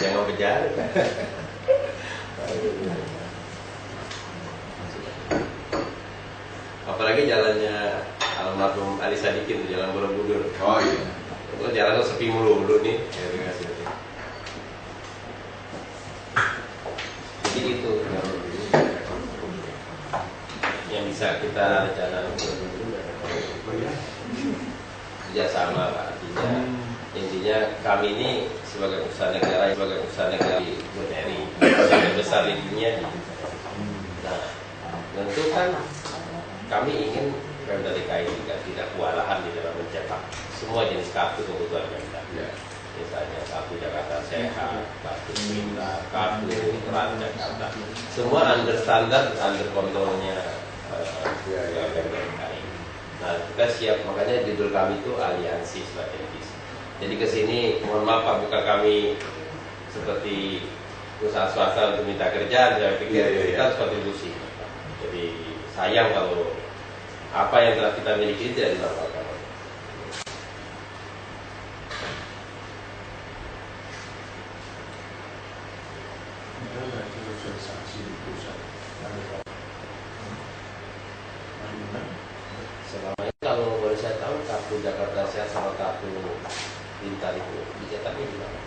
Jangan berjalan. Apalagi jalannya almarhum Ali Sadikin, jalan Borobudur. Oh iya. Itu jalannya sepi mulu nih. Jadi itu yang bisa kita rencanakan kerjasama, Pak. Intinya kami ini sebagai usaha negara di BRI yang besar di dunia. Nah, tentu kan kami ingin Pemda DKI tidak kewalahan di dalam mencetak semua jenis kartu kebutuhan Pemda. Misalnya kartu Jakarta Sehat, kartu Pintar, kartu Transjakarta, semua under standar, under kontrolnya Pemda DKI. Nah, kita siap, makanya judul kami itu aliansi strategis. Jadi kesini, mohon maaf Pak, bukan kami seperti usaha swasta untuk minta kerjaan. Saya pikir kita harus kontribusi. Jadi sayang kalau apa yang telah kita miliki tidak dilakukan. Selama ini kalau boleh saya tahu kartu Jakarta Sehat sama kartu Pintar itu dicetaknya di mana?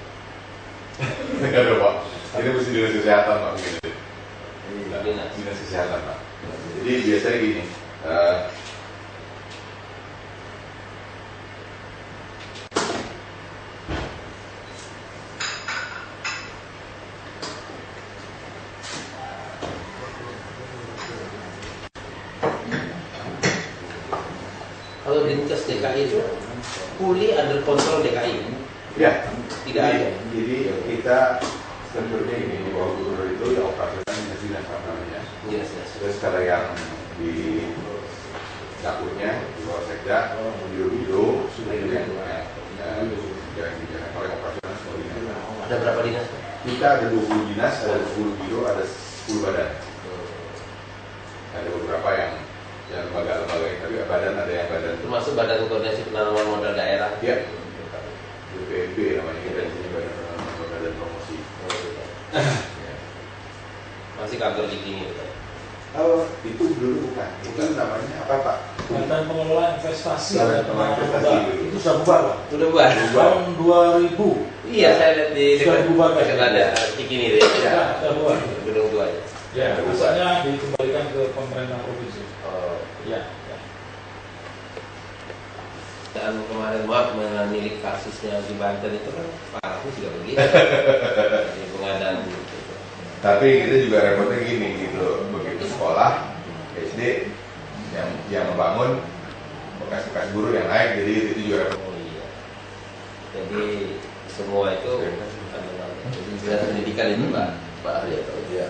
Enggak ada Pak. Ini mesti dinas kesehatan Pak. Dinas kesehatan Pak. Jadi biasanya gini. Kalau Dinkes DKI itu fully under kontrol DKI? Ya, tidak ada. Jadi kita strukturnya ini di bawah gubernur itu ya operasional dinas namanya. Yes. Terus kalau yang di dapurnya di bawah sekda, biro-biro, yang oleh operasional semua dinas. Ada berapa dinas? Kita ada 20 dinas, ada 10 biro, ada 10 badan. Ada beberapa yang lembaga-lembaga, tapi badan ada yang badan. Termasuk Badan Koordinasi Penanaman Modal Daerah. Iya. BPMB namanya, kita di sini Badan Penanaman Modal dan Promosi. Masih kantor di sini. Oh, itu dulu bukan. Itu namanya apa Pak? Badan Pengelola Investasi. Badan Pengelola Investasi dulu. Itu sudah bubar Pak. Sudah bubar. Tahun 2000. Iya, saya lihat di sudah bubar Pak. ada Cikini itu ya. Sudah bubar. Gedung tuanya. Ya, asalnya dikembalikan ke pemerintah provinsi. Oh. Ya. Dan kemarin maaf menilik kasusnya di Banten itu kan Pak Agus juga begitu. Di pengadaan gitu. Tapi kita juga repotnya gini gitu, begitu sekolah SD yang membangun bekas-bekas guru yang naik, jadi itu juga repot. Oh iya. Jadi semua itu dinas pendidikan itu Pak Arya tahu dia.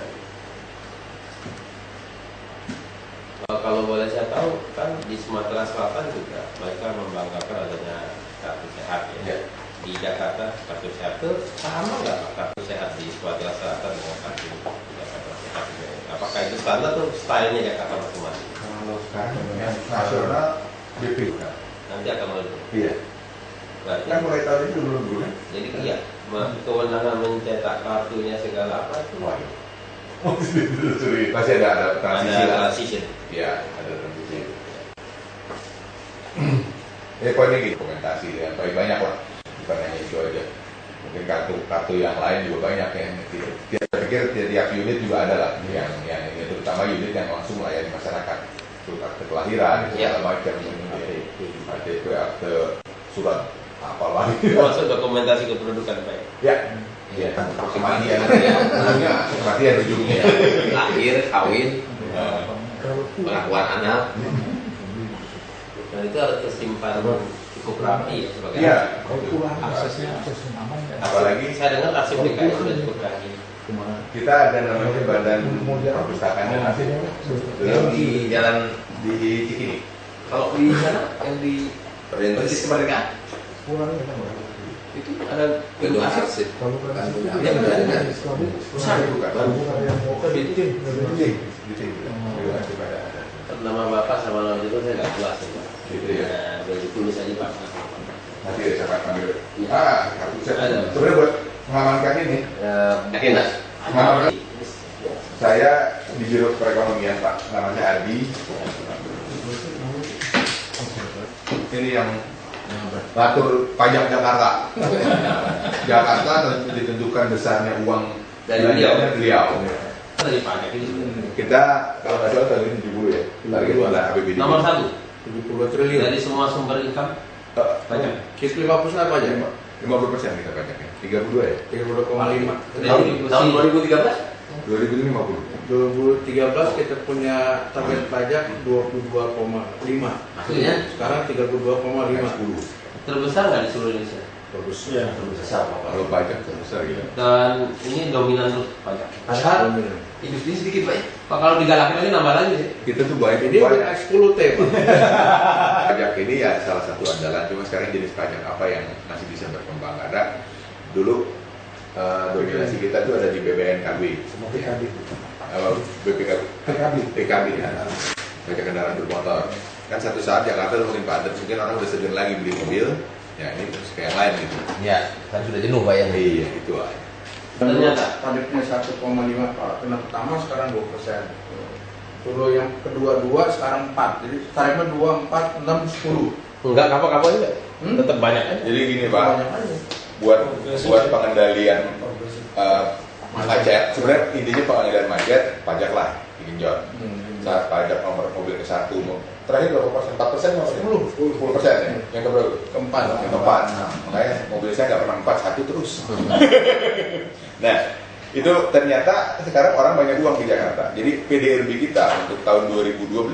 Kalau boleh saya tahu kan di Sumatera Selatan juga mereka membanggakan adanya kartu sehat ya. Di Jakarta kartu sehat itu sama nggak kartu sehat di Sumatera Selatan dengan kartu Jakarta sehat? Apakah itu standar atau stylenya Jakarta masing-masing? Kalau sekarang yang nasional BP kan? Nanti akan mulai. Iya. Berarti Kan mulai tahun ini dulu kan? jadi iya kewenangan mencetak kartunya segala apa itu. Pasti ada transisi lah. Transition. Iya, ada transisi. Poinnya gitu, dokumentasi yang banyak lah, bukan hanya itu aja. Mungkin kartu yang lain juga banyak yang saya pikir tiap unit juga ada lah yang ini, terutama unit yang langsung melayani masyarakat, kartu kelahiran, segala macam, KTP, akte, surat apa lagi. Maksud dokumentasi kependudukan Pak. Ya. Iya, kematian ujungnya. Lahir, kawin, pengakuan anak. Dan itu harus tersimpan cukup rapi ya sebagai. Iya. Aksesnya aman. Apalagi saya dengar arsip DKI sudah cukup rapi. Kita ada namanya Badan Perpustakaan dan Arsip. Di jalan di Cikini. kalau di sana yang di Persis Kemerdekaan itu ada gedung arsip. Ini ada pusat bukan? Nama bapak sama nama itu saya nggak jelas ya. Gitu ya. Nah, boleh ditulis aja Pak. Nanti ya saya panggil. Kartu saya. Ada. Sebenarnya buat mengamankan ini. Agendas. Mengamankan. Saya di Biro Perekonomian Pak, namanya Ardi. Ini yang ngatur pajak Jakarta. Jakarta ditentukan besarnya uang Dari beliau. Dari pajak ini Kita kalau nggak salah tahun ini 70 ya. Target adalah APBD. nomor 1 72 triliun. dari semua sumber income pajak. Kis 50% apa aja, Pak? 50% kita pajaknya. 32 ya. 32,5. Tahun 2013 2050. 2013 kita punya target pajak 22,5. maksudnya Sekarang 32,5. 10. terbesar nggak di seluruh Indonesia? Bagus. Ya. Terbesar Pak. Kalau pajak terbesar gitu. Dan ini dominan terus pajak. Padahal Dominan. industri sedikit Pak. Pak kalau digalakin lagi nambah lagi sih. Kita tuh baik Jadi udah X10T, Pak. pajak ini ya salah satu andalan. Cuma sekarang jenis pajak apa yang masih bisa berkembang? Ada dulu dominasi kita tuh ada di BBNKB. Semua PKB. BPKB. PKB ya. Pajak kendaraan bermotor. Kan satu saat Jakarta udah makin padat, mungkin orang udah segan lagi beli mobil. Ya ini terus kayak yang lain gitu. Ya, kan sudah jenuh Pak ya. Iya itu lah. Ternyata pajaknya 1,5 Pak. Kena pertama sekarang 2%. Dulu yang kedua 2 sekarang 4. Jadi tarifnya 2, 4, 6, 10. enggak kapal-kapal juga. Hmm? Tetap banyak aja. Jadi gini Pak, Banyak aja. buat pengendalian pajak, sebenarnya intinya pengendalian pajak lah digenjot. Saat pajak nomor mobil ke 1, terakhir berapa persen? 4% atau 10% ya? Yang keberapa? Keempat. Yang keempat. Nah, makanya mobil saya nggak pernah 4, 1 terus. Nah, itu ternyata sekarang orang banyak uang di Jakarta. Jadi PDRB kita untuk tahun 2012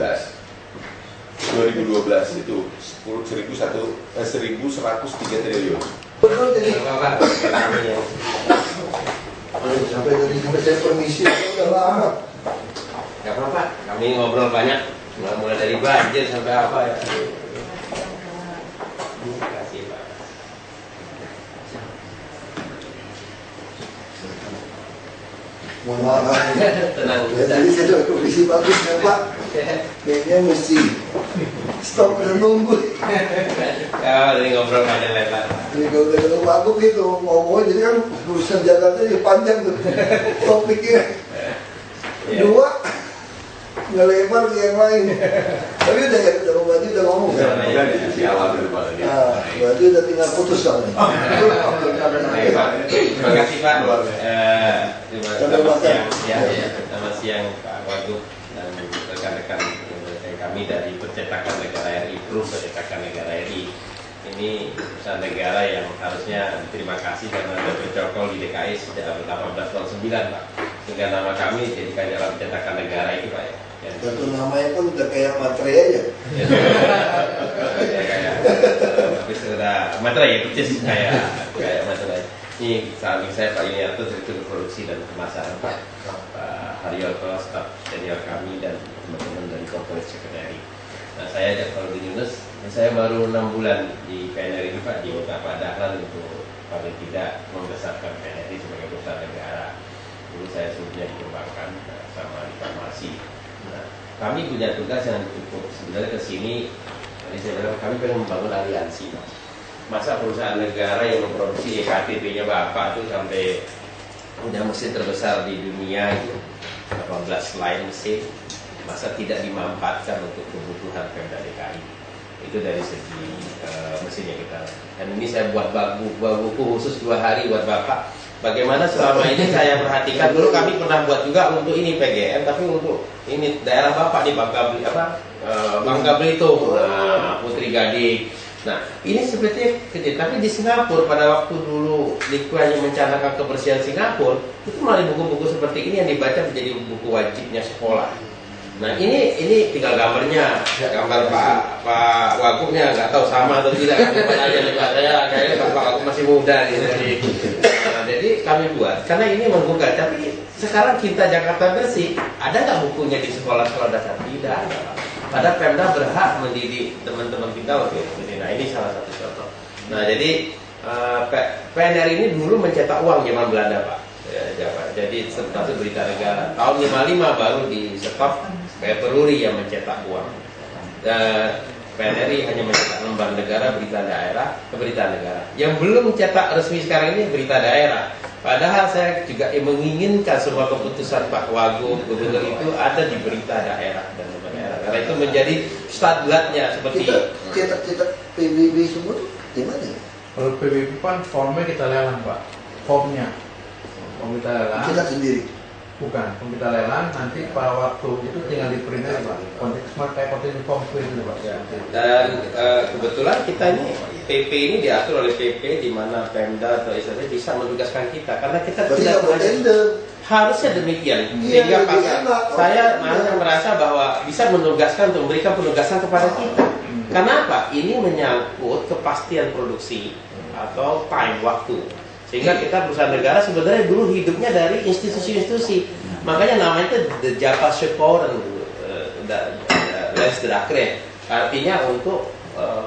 itu 1.103 triliun. Betul jadi Bapak, sampai saya permisi udah lama. nggak apa-apa. Kami ngobrol banyak, mulai dari banjir sampai apa ya. Terima kasih Pak. Mohon maaf. Tenang. Ya, tadi saya udah kondisi bagus ya Pak. Kayaknya mesti stop dan nunggu. Ya, dari ngobrol panjang lebar. Jadi kalau bagus gitu ngomongnya jadi kan urusan Jakarta jadi panjang tuh topiknya. Dua nggak lebar ke yang lain. Tapi udah ya udah berarti udah ngomong kan. Udah di awal dulu Pak. Nah, berarti udah tinggal putus kan. Baik, Pak. Terima kasih Pak. Selamat siang Pak Wagub dan rekan-rekan kami dari Percetakan Negara RI, Grup Percetakan Negara RI. Ini perusahaan negara yang harusnya terima kasih karena ada bercokol di DKI sejak 1809 Pak. Sehingga nama kami dijadikan dalam Percetakan Negara itu Pak ya. Satu namanya pun udah kayak materai aja. Tapi sudah materai ya, persis kayak materai. Ini samping saya Pak Yuniarto, Direktur Produksi dan Pemasaran Pak Haryoto, staf senior kami dan teman-teman dari Corporate Secretary. Nah saya Jafarudin Yunus, saya baru 6 bulan di PNRI ini Pak, diminta Pak Dahlan untuk paling tidak membesarkan PNRI sebagai perusahaan negara. Dulu saya sebelumnya dikembangkan sama di farmasi. Nah, kami punya tugas yang cukup sebenarnya ke sini. Tadi saya bilang kami pengen membangun aliansi. Masa perusahaan negara yang memproduksi EKTP-nya Bapak itu sampai punya mesin terbesar di dunia itu 18 line mesin, masa tidak dimanfaatkan untuk kebutuhan Pemda DKI. Itu dari segi mesinnya kita. Dan ini saya buat buku khusus 2 hari buat Bapak. Bagaimana selama ini saya perhatikan, dulu kami pernah buat juga untuk ini PGM, tapi untuk ini daerah Bapak di Bangka Belitung, Putri Gading. Nah, ini seperti kecil, tapi di Singapura pada waktu dulu Likuannya mencanangkan kebersihan Singapura, itu malah buku-buku seperti ini yang dibaca menjadi buku wajibnya sekolah. Nah, ini tinggal gambarnya, gambar Pak Wagubnya, nggak tahu sama atau tidak. Kayaknya Pak Wagub masih muda gitu. Nah, jadi kami buat, karena ini menggugah. Tapi sekarang Cinta Jakarta Bersih, ada nggak bukunya di sekolah-sekolah dasar? Tidak ada. Pada Pemda berhak mendidik teman-teman kita waktu itu. Nah ini salah satu contoh. Nah jadi PNRI ini dulu mencetak uang zaman Belanda Pak. Jadi termasuk berita negara. Tahun 55 baru di stop Peruri yang mencetak uang. PNRI hanya mencetak lembar negara, berita daerah, berita negara. Yang belum cetak resmi sekarang ini berita daerah. Padahal saya juga menginginkan semua keputusan Pak Wagub, Gubernur itu ada di berita daerah dan lembar daerah. Karena itu menjadi standarnya seperti Kita cetak-cetak PBB semua gimana ya? Kalau PBB kan formnya kita lelang Pak, formnya kita lelang. Cetak sendiri. Bukan, kita lelang nanti pada waktu itu tinggal di print aja Pak. Konteks smart kayak konteks form print itu Pak. dan kebetulan kita ini PP ini diatur oleh PP di mana Pemda atau ISD bisa menugaskan kita karena kita Berarti tidak nggak bertender. harusnya demikian Iya, sehingga lebih Pak, enak. saya malah merasa bahwa bisa menugaskan untuk memberikan penugasan kepada kita. Karena apa? Ini menyangkut kepastian produksi atau time waktu. Sehingga kita perusahaan negara sebenarnya dulu hidupnya dari institusi-institusi. Makanya namanya itu the Java Support Les Drakre. Artinya untuk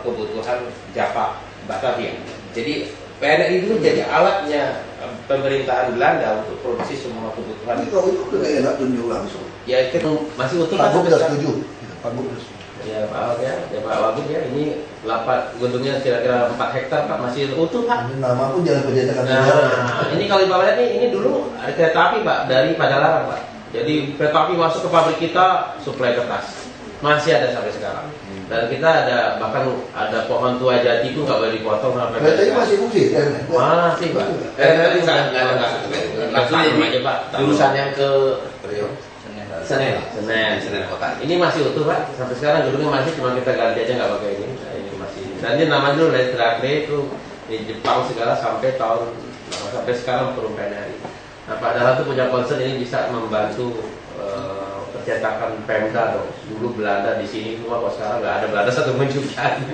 kebutuhan Java Batavia. Jadi PNRI dulu jadi alatnya pemerintahan Belanda untuk produksi semua kebutuhan. Tapi kalau itu udah enak tunjuk langsung. Ya itu masih utuh Pak Gub udah sekarang. setuju. Pak Gub udah setuju. Ya Pak Wagub ya, ini gedungnya kira-kira 4 hektar Pak, masih utuh Pak. Ini nama pun jangan pencetakan sejarah. Nah, ini kalau Bapak lihat ini dulu ada kereta api Pak dari Padalarang Pak. Jadi kereta api masuk ke pabrik kita suplai kertas. Masih ada sampai sekarang. Dan kita ada bahkan ada pohon tua jati itu nggak boleh dipotong sampai. Kereta ini masih fungsi kan? Masih Pak. Enggak. Langsung aja Pak. Jurusan yang ke Senen kota. Ini masih utuh Pak. Sampai sekarang gedungnya masih, cuma kita ganti aja nggak pakai ini. Nah, ini masih. Dan ini namanya dulu Les Drakre itu di Jepang segala sampai sekarang belum PNRI. Nah, Pak Dahlan itu punya concern ini bisa membantu percetakan Pemda dong. Dulu Belanda di sini semua, kok sekarang nggak ada Belanda satu pun juga.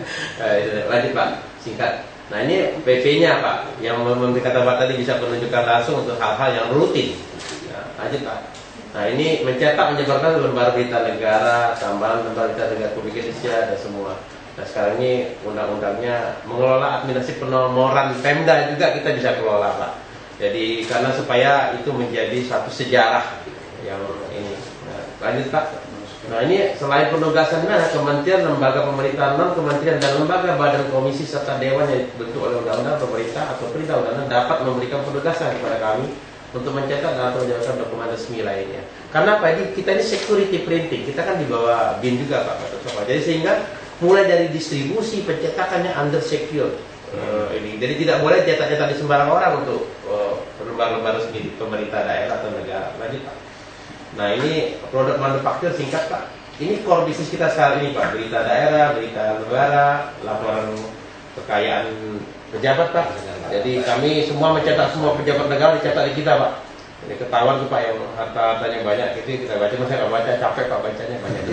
Lanjut Pak, singkat. Nah ini PP-nya Pak, yang memberi kata Pak tadi bisa menunjukkan langsung untuk hal-hal yang rutin. Nah, lanjut Pak. Nah ini mencetak, menyebarkan lembar berita negara, tambahan lembar berita negara Republik Indonesia, ada semua. Nah sekarang ini undang-undangnya mengelola administrasi penomoran Pemda juga kita bisa kelola Pak. Jadi karena supaya itu menjadi satu sejarah yang ini. Nah, lanjut Pak. Nah ini selain penugasannya ada kementerian, lembaga pemerintahan, kementerian dan lembaga, badan, komisi serta dewan yang dibentuk oleh undang-undang pemerintah atau perintah undang-undang dapat memberikan penugasan kepada kami untuk mencetak dan atau menjalankan dokumen resmi lainnya. Karena apa? Kita ini security printing, kita kan di bawah BIN juga Pak. Jadi sehingga mulai dari distribusi pencetakannya under secure. Ini jadi tidak boleh cetak-cetak di sembarang orang untuk lembar-lembar resmi di pemerintah daerah atau negara. Lanjut Pak. Nah ini produk manufaktur singkat Pak. Ini core bisnis kita saat ini Pak. Berita daerah, berita negara, laporan kekayaan pejabat Pak. Jadi kami semua mencetak semua pejabat negara dicetak di kita Pak. Jadi ketahuan tuh Pak yang harta-hartanya banyak itu kita baca, saya nggak baca, capek Pak bacanya banyak.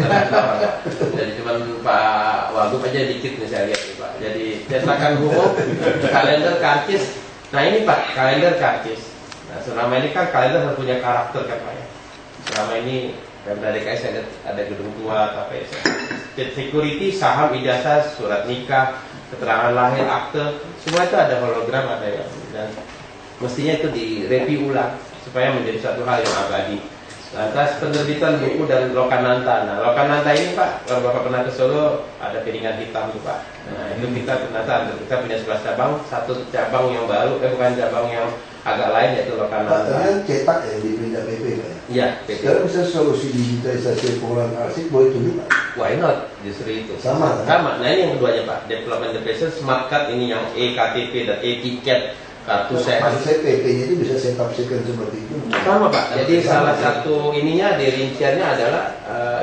Jadi cuma Pak Wagub aja dikit nih saya lihat nih Pak. Jadi cetakan umum, kalender, karcis. Nah ini Pak kalender, karcis. Nah selama ini kan kalender harus punya karakter kan Pak ya. Selama ini Pemda DKI ada gedung tua, KPS, security, saham, ijazah, surat nikah, keterangan lahir, akte, semua itu ada hologram, ada yang dan mestinya itu direview ulang supaya menjadi satu hal yang abadi. Lantas penerbitan buku dan Lokananta. Nah Lokananta ini Pak, kalau Bapak pernah ke Solo ada piringan hitam tuh Pak. Nah itu kita ternyata kita punya 11 cabang, satu cabang yang baru, bukan cabang yang agak lain yaitu Lokananta. Kalian cetak ya di berita PP Pak? Iya, PP. Sekarang bisa solusi digitalisasi pengolahan arsip boleh tunjuk Pak? Why not? Justru itu. Sama, kan? Sama. Nah ini yang keduanya Pak. Development Depression, Smart Card ini yang e-KTP dan e-tiket, kartu sehat. Maksud saya PP-nya itu bisa saya tafsirkan seperti itu. Sama Pak. Jadi salah satu ininya di rinciannya adalah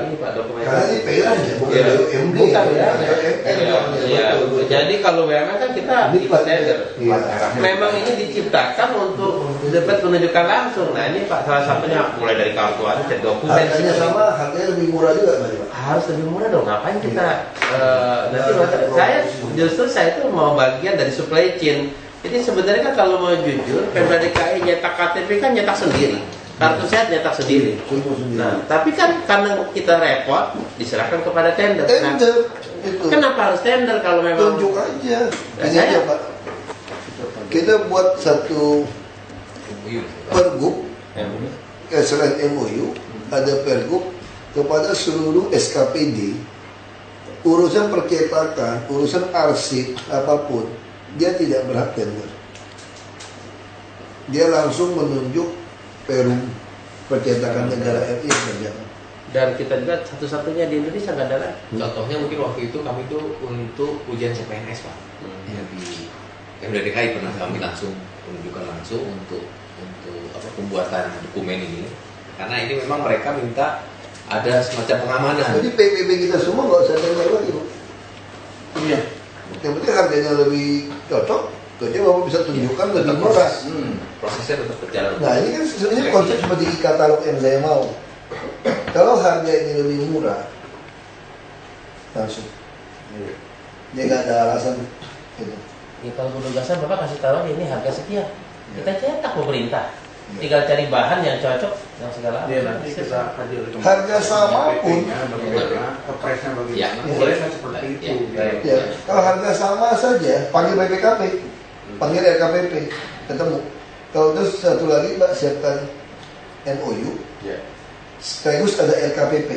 ini Pak dokumen. Karena ini PLN ya, bukan Iya. BUMD. Bukan ya. Iya. Iya. Jadi kalau BUMN kan kita Ini Pak tender. Iya. Memang ini diciptakan untuk dapat penunjukan langsung. Nah ini Pak salah satunya mulai dari kartu aja, dokumen. Harganya sama, harganya lebih murah juga Pak. Harus lebih murah dong. Ngapain kita nanti saya itu mau bagian dari supply chain. Jadi sebenarnya kan kalau mau jujur, Pemda DKI nyetak KTP kan nyetak sendiri, kartu sehat nyetak sendiri. Nah, tapi kan karena kita repot, diserahkan kepada tender. Nah, Tender itu. kenapa harus tender kalau memang Tunjuk aja. Nah, Ini aja Pak. Kita buat satu pergub, selain MOU, ada pergub kepada seluruh SKPD urusan percetakan, urusan arsip apapun, dia tidak berhak tender. Dia langsung menunjuk Perum Percetakan Negara RI yang berjalan. Dan kita juga satu-satunya di Indonesia nggak ada lagi. Contohnya mungkin waktu itu kami itu untuk ujian CPNS Pak, yang di DKI pernah kami langsung menunjukkan langsung untuk apa, pembuatan dokumen ini, karena ini memang mereka minta ada semacam pengamanan. Jadi PPP kita semua nggak usah tender lagi, Bu. Iya. Yang penting harganya lebih cocok, kerja Bapak bisa tunjukkan lebih murah. Prosesnya tetap berjalan. Nah ini kan sebenarnya konsep seperti e-katalog yang saya mau. Kalau harga ini lebih murah, langsung. Dia nggak ada alasan. Gitu. Ya, kalau penugasan Bapak kasih tahu ini harga sekian. Kita cetak pemerintah. Tinggal cari bahan yang cocok, yang segala. Iya, nanti kita hadir. Harga sama pun. Bagaimana, kepresnya Ya, bagaimana, boleh kan seperti itu. Ya, kalau harga sama saja, panggil BPKP, panggil RKPP, ketemu. Kalau terus satu lagi Mbak siapkan MOU, sekaligus ada RKPP.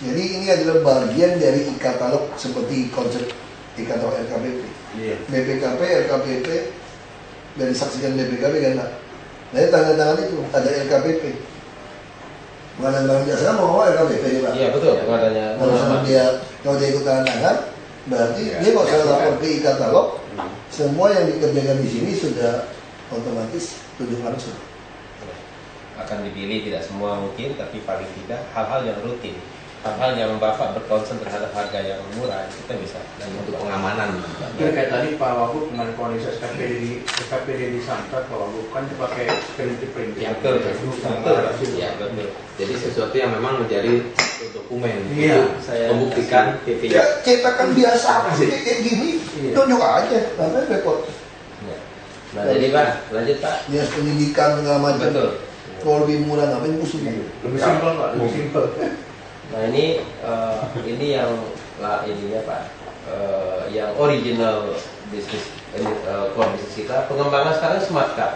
Jadi ini adalah bagian dari e-katalog seperti konsep e-katalog RKPP. Iya. BPKP, RKPP, dan disaksikan BPKP kan Mbak. Nah ini tangan-tangan itu ada RKPP. Barang-barang jasa mau RKPP Pak. Iya betul. Adanya. Kalau dia ikut tangan, berarti dia nggak usah lapor ke e-katalog. Semua yang dikerjakan di sini sudah otomatis tunjuk langsung. Akan dipilih tidak semua mungkin, tapi paling tidak hal-hal yang rutin, hal-hal yang Bapak berkonsen terhadap harga yang murah kita bisa. Dan untuk pengamanan. Ya, kayak tadi Pak Wagub dengan kondisi SKPD di Santet, Pak Wagub kan pakai printing. Ya, betul. Ya, betul. Jadi sesuatu yang memang menjadi dokumen. Iya, saya membuktikan Ya cetakan biasa kayak gini, tunjuk aja, namanya repot. Ya. Nah jadi Pak, lanjut Pak. Dia pendidikan segala macam. Betul. Kalau lebih murah ngapain pusing? Lebih simpel Pak, lebih simpel. Nah ini yang ininya Pak, yang original bisnis core bisnis kita, pengembangan sekarang smart card.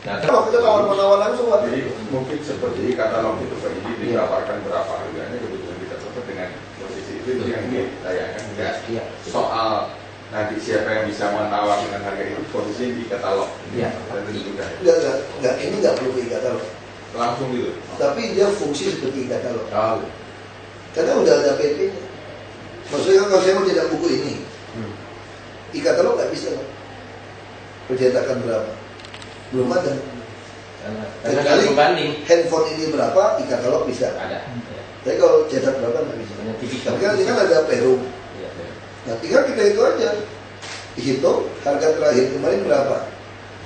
Nah, Kalau kita tawar-menawar langsung Pak. Jadi mungkin seperti katalog itu Pak, ini ditawarkan berapa harganya, kebetulan kita cocok dengan posisi itu yang ini sayangkan enggak. Iya. Soal nanti siapa yang bisa menawar dengan harga itu, posisi di katalog. Iya. Dan juga Enggak, ini nggak perlu e-katalog. langsung gitu. Tapi dia fungsi seperti e-katalog. Oh. Karena udah ada PP-nya. Maksudnya kalau saya mau cetak buku ini, e-katalog nggak bisa Pak. Percetakan berapa? Belum ada. Karena Kecuali pembanding handphone ini berapa, e-katalog bisa. ada. Tapi kalau cetak berapa nggak bisa. Hanya tipikal. Tapi kan ini kan ada Perum. Iya. Nah tinggal kita itu aja. Dihitung harga terakhir kemarin berapa?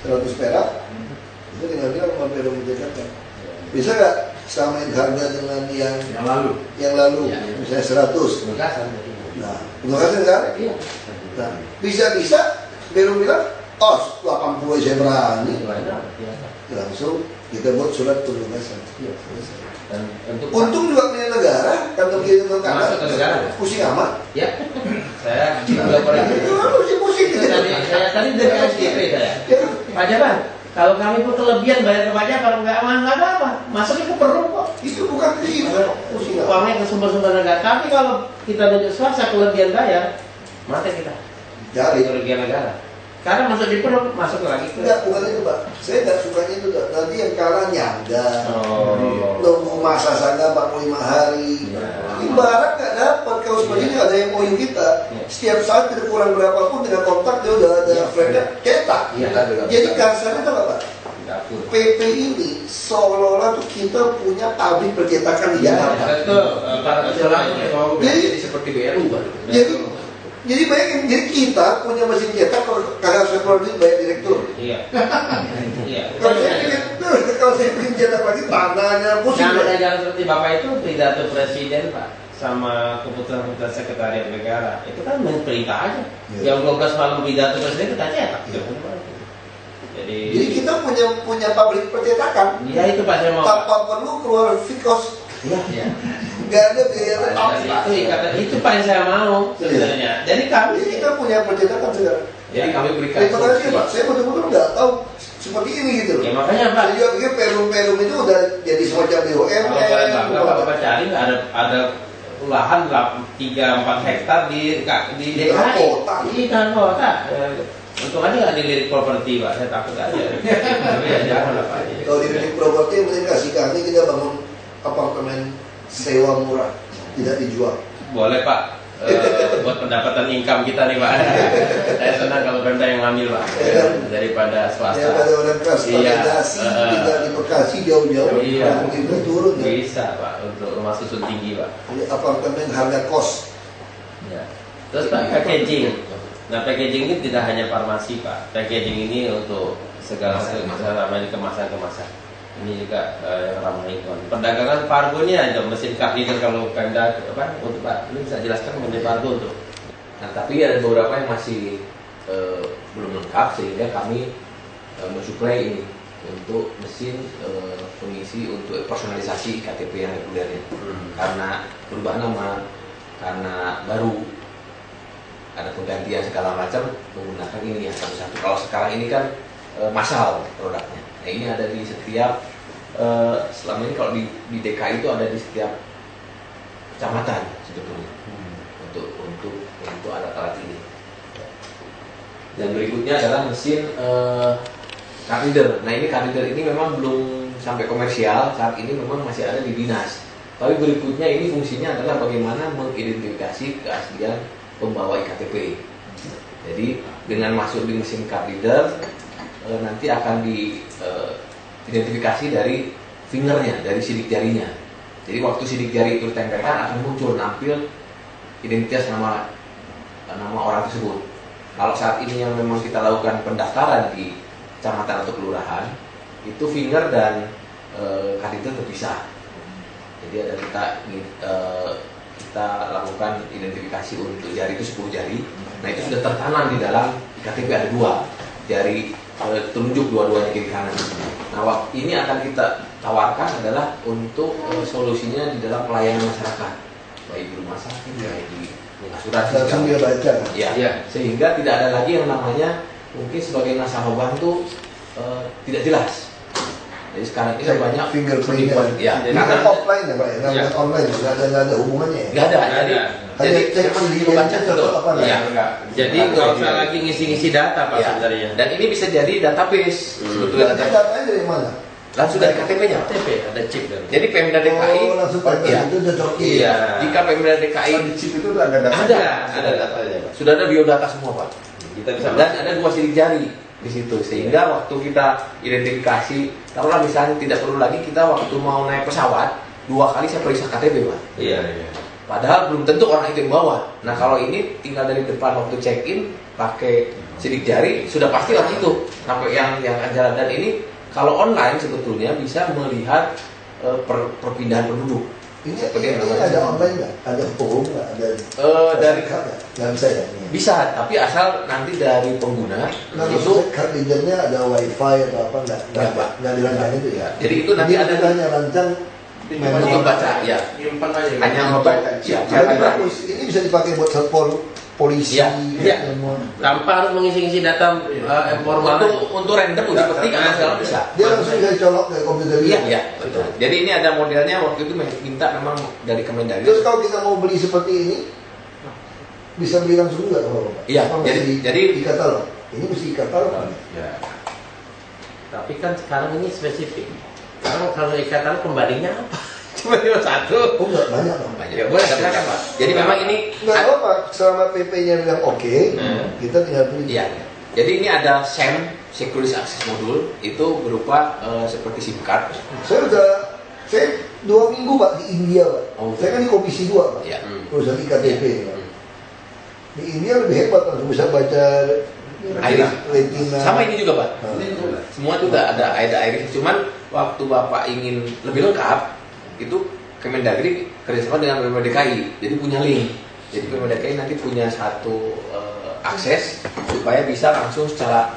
100 perak. Itu tinggal bilang sama Perum mencetakkan. Bisa nggak samain harga dengan yang lalu. Ya. misalnya 100? Penugasan. Nah, penugasan kan? Iya. Nah, bisa Perum bilang, oh 80 saya berani. Langsung kita buat surat penugasan. Iya. Dan untuk Untung juga punya negara, kantong kiri kantong Masuk ke negara. kanan, pusing amat. ya, saya juga pernah Itu kan pusing gitu. saya tadi dari SDP saya. Ya, Pak Jaban, kalau kami pun kelebihan bayar ke pajak, kalau nggak aman nggak apa-apa, masuknya ke Perum kok. itu bukan ke situ, pusing amat. Uangnya ke sumber-sumber negara. Tapi kalau kita nunjuk swasta kelebihan bayar, mati kita. Cari. Kerugian negara. Karena masuk di Perum, masuk lagi ke. Enggak, bukan itu Pak. Saya nggak sukanya itu Pak. Nanti yang kalah nyangga. Nunggu masa sana 45 hari. Ibarat nggak dapat. Kalau seperti ini ada yang MOU kita. Setiap saat tidak kurang berapapun dengan kontak dia udah ada flagnya cetak. Iya. Jadi kasarnya itu apa Pak? Dapur. PP ini seolah-olah tuh kita punya pabrik percetakan di Jakarta. Betul. Para Jadi seperti BRU Pak. jadi bayangin, jadi kita punya mesin cetak kalau kagak usah keluar duit bayar direktur. Iya. Iya. Kalau saya bikin cetak lagi tanahnya pusing. Jangan jangan seperti Bapak itu pidato presiden Pak sama keputusan-keputusan sekretariat negara itu kan perintah aja. Yang 12 malam pidato presiden kita cetak. Jadi kita punya pabrik percetakan. Iya itu Pak saya mau. Tanpa perlu keluar fikos. Iya. Nggak ada biaya tetap. Itu ikatan itu Pak yang saya mau sebenarnya. Jadi kami Jadi kita punya percetakan sekarang. Jadi kami berikan Terima kasih Pak. Saya betul-betul nggak tahu seperti ini gitu loh. ya makanya Pak. Saya juga pikir Perum itu udah jadi semacam BUMN. Kalau kalian bangga Bapak cari nggak ada lahan 3-4 hektar di DKI. kota. Di tengah kota. Untung aja nggak dilirik properti Pak, saya takut aja. Tapi ya jangan lah Pak. Kalau di bilik properti mungkin kasih kami kita bangun apartemen sewa murah, tidak dijual. Boleh Pak. Buat pendapatan income kita nih Pak. Saya senang kalau Pemda yang ngambil Pak, daripada swasta. Ya pada orang transportasi tinggal di Bekasi jauh-jauh, Iya. itu turun ya. Bisa Pak untuk rumah susun tinggi Pak. Jadi apartemen harga kos. Ya. Terus Pak, packaging. Nah, packaging ini tidak hanya farmasi Pak. Packaging ini untuk segala namanya kemasan-kemasan. Ini juga yang ramah lingkungan. Perdagangan kargo ini ada mesin card reader kalau Pemda apa? Untuk Pak, ini bisa jelaskan mengenai kargo untuk. Nah, tapi ada beberapa yang masih belum lengkap sehingga kami mensuplai ini untuk mesin pengisi untuk personalisasi KTP yang reguler karena perubahan nama, karena baru ada penggantian segala macam menggunakan ini yang satu-satu. Kalau sekarang ini kan massal produknya. Nah, ini ada di setiap selama ini kalau di DKI itu ada di setiap kecamatan sebetulnya untuk alat-alat ini. Dan berikutnya adalah mesin card reader. Nah, ini card reader ini memang belum sampai komersial, saat ini memang masih ada di dinas. Tapi berikutnya ini fungsinya adalah bagaimana mengidentifikasi keaslian pembawa iktp. Jadi dengan masuk di mesin card reader nanti akan diidentifikasi dari fingernya, dari sidik jarinya. Jadi waktu sidik jari itu ditempelkan akan muncul nampil identitas nama orang tersebut. Kalau saat ini yang memang kita lakukan pendaftaran di kecamatan atau kelurahan, itu finger dan card reader terpisah. Jadi ada kita lakukan identifikasi untuk jari itu 10 jari. Nah, itu sudah tertanam di dalam iktp, ada 2 jari telunjuk dua-duanya kiri kanan. Nah, ini akan kita tawarkan adalah untuk solusinya di dalam pelayanan masyarakat, baik di rumah sakit, baik di asuransi. Langsung dia baca. Ya, sehingga tidak ada lagi yang namanya mungkin sebagai nasabah bank itu tidak jelas. Jadi sekarang ini banyak fingerprint-nya. Ya, Ini kan offline ya Pak, nggak ada online, nggak ada hubungannya ya. nggak ada. Hanya cek pendirian baca itu dulu. apa Iya. Jadi nggak usah lagi ngisi-ngisi data Pak Ya. sebenarnya. Dan ini bisa jadi database sebetulnya. Datanya dari mana? Langsung dari KTP-nya. KTP ada chip dan. Jadi Pemda DKI Oh, langsung pada ya. itu udah coki. Iya. Jika Pemda DKI Di chip itu ada data. ada datanya Pak. sudah ada biodata semua Pak. Kita bisa Dan ada 2 sidik jari di situ, sehingga waktu kita identifikasi, taruhlah misalnya tidak perlu lagi kita waktu mau naik pesawat 2 kali saya periksa KTP Pak. Iya. Padahal belum tentu orang itu yang bawa. Nah, kalau ini tinggal dari depan waktu check-in pakai sidik jari sudah pasti orang itu sampai yang akan jalan. Dan ini kalau online sebetulnya bisa melihat perpindahan penduduk. Ini Seperti yang ada namanya. online nggak? Ada forum nggak? Ada Dari nggak bisa ya? Ini. bisa, tapi asal nanti dari pengguna Nah, itu. maksudnya card reader-nya ada wifi atau apa nggak? Nggak, Pak. Nggak dirancang itu ya? Jadi itu nanti Jadi ada kita hanya rancang untuk baca, ya. Nyimpan aja. Hanya membaca. Ya, Berarti bagus. Ini bisa dipakai buat polisi. Iya, iya. semua. Tanpa harus mengisi-ngisi data formal. Untuk random uji petik kan segala bisa. Dia langsung bisa colok ke komputer Iya, dia. iya, betul. Jadi ini ada modelnya waktu itu minta memang dari Kemendagri. Terus kalau kita mau beli seperti ini, bisa beli langsung juga kalau Pak? Iya, Apa jadi- mesti e-katalog? Ini mesti e-katalog. Ya. Tapi kan sekarang ini spesifik. Sekarang kalau ikatan pembandingnya apa? Cuma 1. Oh enggak banyak Pak. Ya, boleh silakan Pak. Jadi memang ini Enggak apa-apa, selama PP-nya bilang oke, kita tinggal beli. iya. Jadi ini ada SAM, Security Access Module, itu berupa seperti SIM card. Saya 2 minggu Pak di India Pak. Oh. Saya kan di Komisi 2 Pak. Iya. Perusahaan IKTP Iya. Pak. Di India lebih hebat langsung bisa baca Iris. retina. Sama ini juga Pak. Nah. Semua juga ada iris. Cuman waktu Bapak ingin lebih lengkap, itu Kemendagri kerjasama dengan Pemda DKI, jadi punya link. Jadi Pemda DKI nanti punya satu akses supaya bisa langsung secara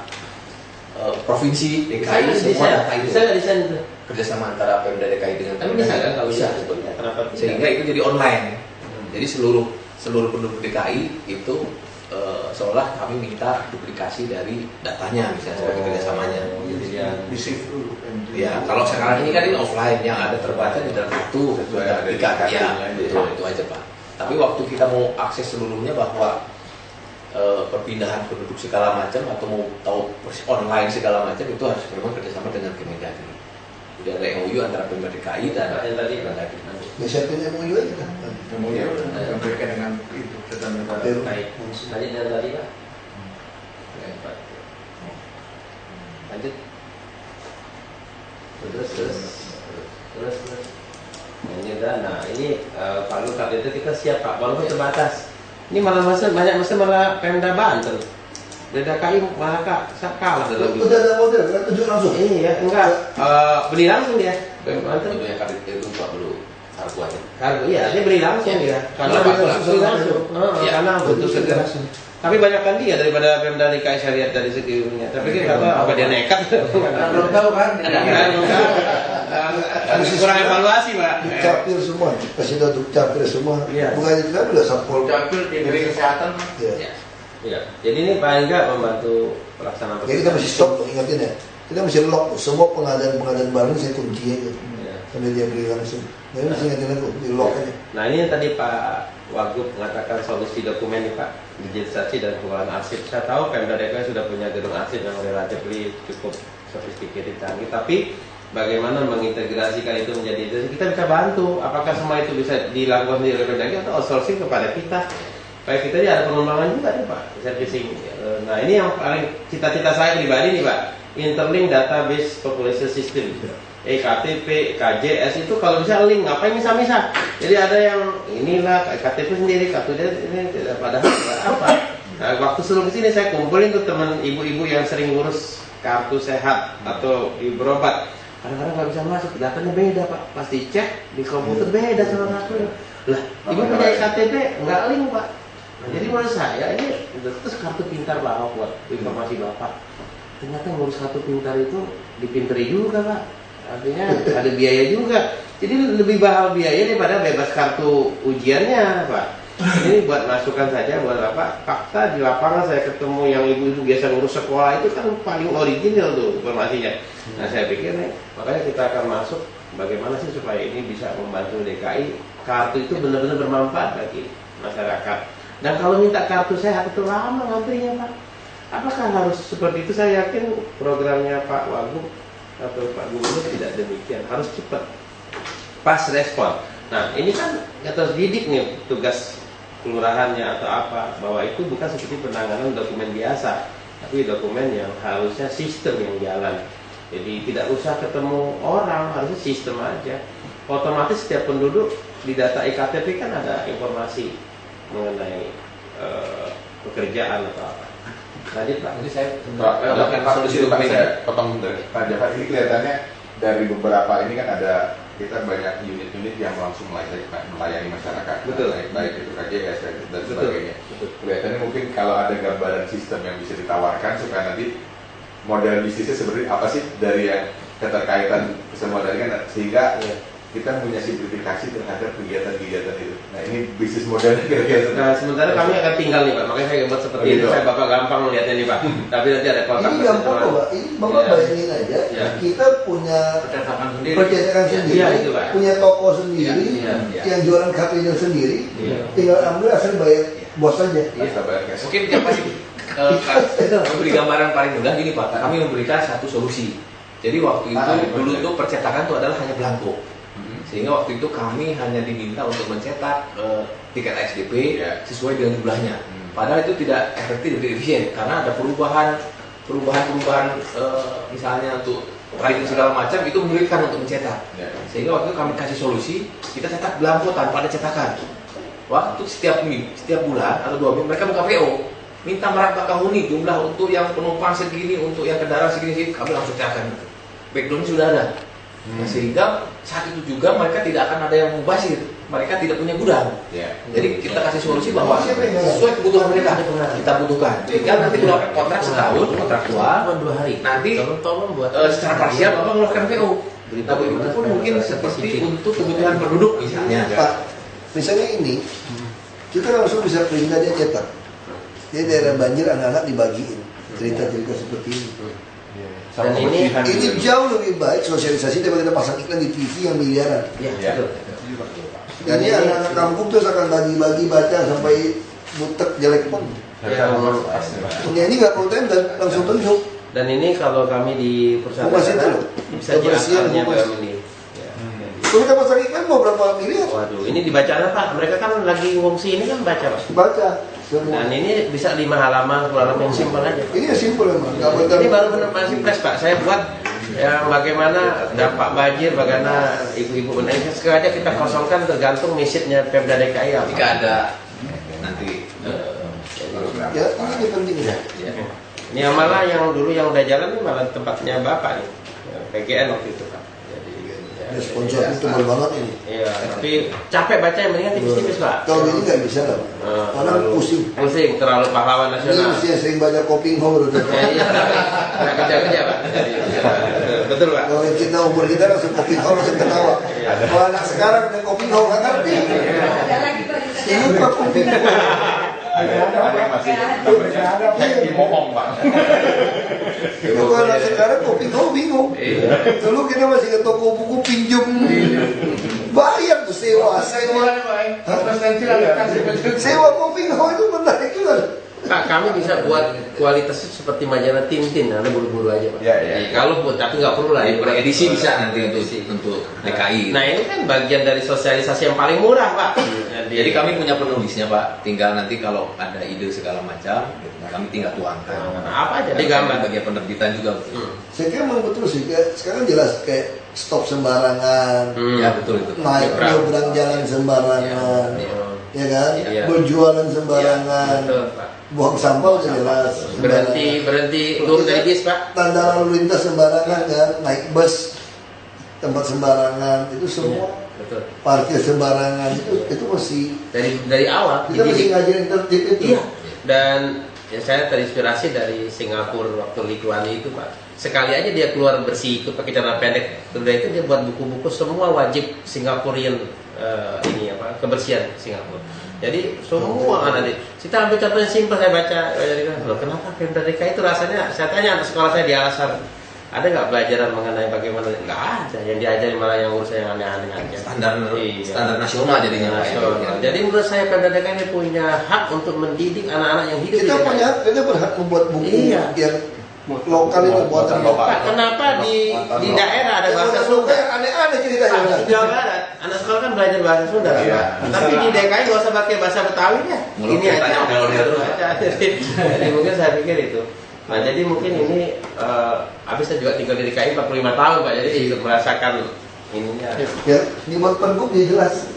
provinsi DKI semua data itu. Bisa nggak desain itu? Kerjasama antara Pemda DKI dengan Tapi Pemda bisa DKI. kan kalau Bisa. bisa? Kenapa tidak? Sehingga itu jadi online. Jadi seluruh penduduk DKI itu seolah kami minta duplikasi dari datanya misalnya sebagai kerjasamanya. Jadi yang Di shift dulu. Ya, kalau sekarang ini kan ini offline, yang ada terbaca di dalam kartu, Sesuai ada di tiga, kartunya ya, aja. betul, itu aja Pak. Tapi waktu kita mau akses seluruhnya bahwa perpindahan penduduk segala macam atau mau tahu online segala macam itu harus memang kerjasama dengan Kemendagri. Jadi ada MOU antara Pemprov DKI dan Yang tadi Kemendagri. Ya siapin MOU aja kan. Kemudian berkaitan dengan itu tentang Peru. baik. Tadi dan tadi Pak. Baik. Lanjut. Terus. Ini dana. Ini Pak Luhut saat itu kita siap Pak, walaupun terbatas. Ini malah banyak malah Pemda Banten. DKI malah kalah dalam Udah ada model, kan tunjuk langsung. Iya, enggak. Beli langsung dia. Banten. Itu yang kartu itu Pak perlu kartu aja. Karena iya, dia beli langsung ya. Karena Beli beli langsung. Ya, Karena butuh segera. Tapi banyak kan dia daripada Pemda DKI saya lihat dari segi ininya. Tapi kita tahu apa dia nekat. belum tahu kan? Kurang evaluasi Pak. Dukcapil semua, kasih tahu dukcapil semua. Iya. Bukan itu kan udah sampul. Campil di dari kesehatan. Ya. Iya. Jadi ini paling enggak membantu pelaksanaan. Jadi kita mesti stop, ingatin ya. Kita mesti lock semua pengadaan baru saya kunci aja. Iya. Sampai dia beli langsung. Jadi mesti ingatin aku, di lock aja. Nah ini yang tadi Pak Wagub mengatakan solusi dokumen nih Pak, digitalisasi dan pengelolaan arsip. Saya tahu Pemda DKI sudah punya gedung arsip yang relatif cukup sophisticated canggih, tapi bagaimana mengintegrasikan itu menjadi itu kita bisa bantu. Apakah semua itu bisa dilakukan di Pemda DKI atau outsourcing kepada kita? Kayak kita ini ada pengembangan juga nih Pak, servicing. Nah ini yang paling cita-cita saya pribadi nih Pak, interlink database population system. EKTP, KJS itu kalau bisa link, ngapain misah-misah? Jadi ada yang inilah KTP sendiri, kartu ini tidak padahal apa? Nah, waktu sebelum kesini saya kumpulin tuh teman ibu-ibu yang sering ngurus kartu sehat atau di berobat. Kadang-kadang nggak bisa masuk, datanya beda Pak. Pasti cek di komputer beda sama kartu. Lah, ibu punya EKTP nggak link Pak. Nah, jadi menurut saya ini terus kartu pintar Bapak buat informasi Bapak. Ternyata ngurus kartu pintar itu dipinteri juga Pak. Artinya ada biaya juga. Jadi lebih mahal biaya daripada bebas kartu ujiannya, Pak. Ini buat masukan saja buat Bapak. Fakta di lapangan saya ketemu yang ibu-ibu biasa ngurus sekolah itu kan paling original tuh informasinya. Nah saya pikir nih, makanya kita akan masuk bagaimana sih supaya ini bisa membantu DKI. Kartu itu benar-benar bermanfaat bagi masyarakat. Dan kalau minta kartu sehat itu lama ngantrinya Pak. Apakah harus seperti itu? Saya yakin programnya Pak Wagub atau Pak Gubernur tidak demikian, harus cepat, pas respon. Nah ini kan kita harus didik nih tugas kelurahannya atau apa, bahwa itu bukan seperti penanganan dokumen biasa, tapi dokumen yang harusnya sistem yang jalan. Jadi tidak usah ketemu orang, harusnya sistem aja. Otomatis setiap penduduk di data EKTP kan ada informasi mengenai pekerjaan atau apa. Lanjut Pak. Jadi saya Pak, solusi Pak, saya potong dari Pak Jafar. Ini kelihatannya dari beberapa ini kan ada kita banyak unit-unit yang langsung melayani masyarakat. Betul. Baik itu KJS dan Betul. sebagainya. Betul. Kelihatannya mungkin kalau ada gambaran sistem yang bisa ditawarkan supaya nanti model bisnisnya sebenarnya apa sih dari yang keterkaitan semua tadi kan, sehingga kita punya simplifikasi terhadap kegiatan-kegiatan itu. Nah ini bisnis modelnya kira-kira. Nah sementara kami akan tinggal nih Pak, makanya saya buat seperti ini. Saya Bapak gampang melihatnya nih Pak. Tapi nanti ada kontak. Ini gampang kok Pak, ini Bapak Ya. bayangin aja, Ya. kita punya Percetakan sendiri. percetakan Ya, sendiri, iya, itu, Pak. punya toko sendiri, Iya, iya. yang jualan KTP sendiri, Iya. tinggal ambil asal bayar bos saja. Bisa bayar cash. mungkin yang pasti memberi gambaran paling mudah gini Pak, kami memberikan satu solusi. Jadi waktu itu dulu tuh percetakan itu adalah hanya belangko. Sehingga waktu itu kami hanya diminta untuk mencetak tiket ASDP sesuai dengan jumlahnya. Padahal itu tidak efektif, tidak efisien karena ada perubahan misalnya untuk pricing segala macam itu menyulitkan untuk mencetak. Sehingga waktu itu kami kasih solusi, kita cetak belangko tanpa ada cetakan. Waktu setiap bulan atau 2 minggu mereka buka PO, minta merapatkan huni jumlah untuk yang penumpang segini, untuk yang kendaraan segini, kami langsung cetakkan. Background sudah ada. Nah, sehingga saat itu juga mereka tidak akan ada yang mubazir, mereka tidak punya gudang. Jadi kita kasih solusi bahwa sesuai kebutuhan mereka kita butuhkan. Tinggal nanti keluarkan kontrak setahun, kontraktual, 2 hari. nanti tolong buat secara parsial Bapak mengeluarkan PO. Nah, begitu pun mungkin seperti untuk kebutuhan penduduk misalnya. Pak, misalnya ini, kita langsung bisa perintah dia cetak. Jadi daerah banjir anak-anak dibagiin cerita-cerita seperti ini. Dan ini jauh lebih baik sosialisasi daripada kita pasang iklan di TV yang miliaran. ya, betul. Jadi anak-anak kampung terus akan bagi-bagi baca sampai butek jelek pun. Ini nggak konten dan langsung tunjuk. Dan ini kalau kami di perusahaan Bukan situ loh. bisa jelaskannya ini. Kalau kita pasang iklan mau berapa miliar? Waduh, ini dibaca apa Pak? Mereka kan lagi ngungsi ini kan baca Pak. Baca semua. Dan ini bisa 5 halaman, 10 halaman yang simpel aja. Ini yang simpel emang. Ini baru benar masih fresh Pak. Saya buat yang bagaimana dampak banjir, bagaimana ibu-ibu Indonesia sengaja kita kosongkan tergantung misitnya Pemda DKI apa. Jika ada nanti Ya, ini penting ya. Ini malah yang dulu yang udah jalan ini malah tempatnya Bapak nih. PGN waktu itu Pak. Jadi Ya, sponsor itu tebal banget ini. iya, tapi capek baca yang mendingan tipis-tipis Pak. Kalau gini nggak bisa lah. Karena pusing. Pusing, terlalu pahlawan Ini nasional. mesti yang sering baca Koping Ho udah. Iya, nggak kerja-kerja Pak. Jadi, betul Pak. Kalau yang kita umur kita langsung Koping Ho langsung ketawa. Kalau anak sekarang dengan Koping Ho nggak ngerti. Ini apa Koping Ho? Ada yang masih namanya ngomong Pak. Itu kalau anak sekarang Koping Ho bingung. Dulu kita masih ke toko buku pinjam. Bayar tuh sewa. Sewa Koping Ho itu menarik juga. Pak, kami bisa buat kualitasnya seperti majalah Tintin, Anda buru-buru aja Pak. Ya, ya. Kalau buat, tapi nggak perlu lah. per edisi bisa nanti untuk DKI. Nah ini kan bagian dari sosialisasi yang paling murah Pak. Jadi kami punya penulisnya Pak, tinggal nanti kalau ada ide segala macam, kami tinggal tuangkan. Apa aja digambar. Bagian penerbitan juga betul. Saya kira memang betul sih. Kayak sekarang jelas kayak stop sembarangan, Ya betul itu. naik nyebrang jalan sembarangan, ya kan? Iya. Berjualan sembarangan, Betul Pak. buang sampah udah jelas. Berhenti turun dari bis Pak. Tanda lalu lintas sembarangan kan, naik bus tempat sembarangan itu semua, Betul. parkir sembarangan itu masih Dari awal kita masih dididik. ngajarin tertib itu. Iya. Dan ya saya terinspirasi dari Singapura waktu Lee Kuan Yew itu Pak. Sekali aja dia keluar bersih ikut pakai celana pendek. Sudah itu dia buat buku-buku semua wajib Singaporean ini apa kebersihan Singapura. Jadi semua anak kita ambil contoh yang simpel saya baca. Loh, kenapa Pemda DKI itu rasanya? Saya tanya anak sekolah saya di Al-Azhar, ada nggak pelajaran mengenai bagaimana? Nggak ada. Yang diajarin malah yang urusan yang aneh-aneh aja. Standar nasional jadinya Pak. Nasional. Jadi menurut saya Pemda DKI punya hak untuk mendidik anak-anak yang hidup Kita di punya, DKI. kita berhak membuat buku Iya. yang lokal itu buatan lokal. Pak, kenapa di daerah ada bahasa Sunda? Yang aneh-aneh ceritanya. Pak, di Jawa Barat, anak sekolah kan belajar bahasa Sunda. Iya. Pak. Tapi di DKI nggak usah pakai bahasa Betawi ya. Mulut ceritanya ondel-ondel terus. Jadi mungkin saya pikir itu. Nah, jadi mungkin ini habis saya juga tinggal di DKI 45 tahun Pak. Jadi ikut merasakan ininya. Ya, dibuat pergub dia jelas.